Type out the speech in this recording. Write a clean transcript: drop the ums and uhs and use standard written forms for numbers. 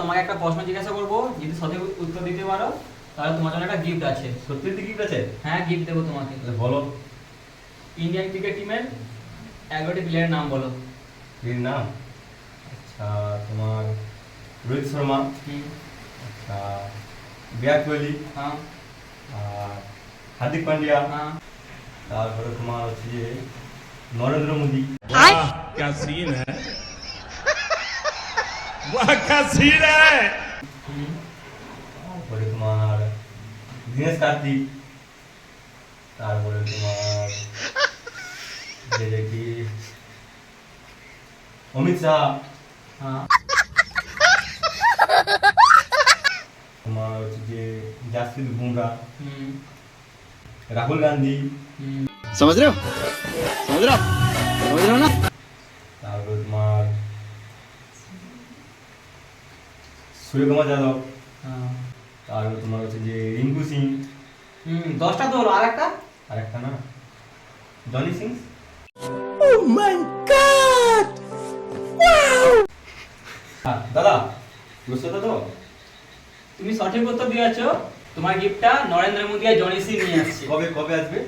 তোমাকে একটা প্রশ্ন জিজ্ঞাসা করবো, যদি সঠিক উত্তর দিতে পারো তাহলে তোমার জন্য একটা গিফট আছে। সত্যি গিফট আছে? হ্যাঁ, গিফট দেবো তোমাকে। তাহলে বলো। ইন্ডিয়ান ক্রিকেট টিমের 11টি প্লেয়ারের নাম বলো। এর নাম? আচ্ছা, তোমার রোহিত শর্মা, আচ্ছা বিরাট কোহলি, হ্যাঁ আর হার্দিক পান্ডিয়া, হ্যাঁ। তারপরে তোমার হচ্ছে যে নরেন্দ্র মোদী, वाह क्या सीन है वाह क्या सीन है তারপরে তোমার দীনেশ কার্তিক, তারপরে তোমার যে কি অমিত শাহ, হ্যাঁ তোমার হচ্ছে যে জাসপ্রীত বুমরা, হুম রাহুল গান্ধী, হুম। समझ रहे हो समझ रहे हो समझ रहे हो ना তারপরে তোমার সূর্যকুমার যাদব, হ্যাঁ। তারপরে তোমার হচ্ছে যে রিঙ্কু সিং, 10টা তো হলো, আর একটা? আর একটা না জনি সিং। দাদা বুঝছো তো? তুমি সঠিক উত্তর দিয়েছো। তোমার গিফটটা নরেন্দ্র মোদী আর জনি সিং নিয়ে আসছে। কবে কবে আসবে?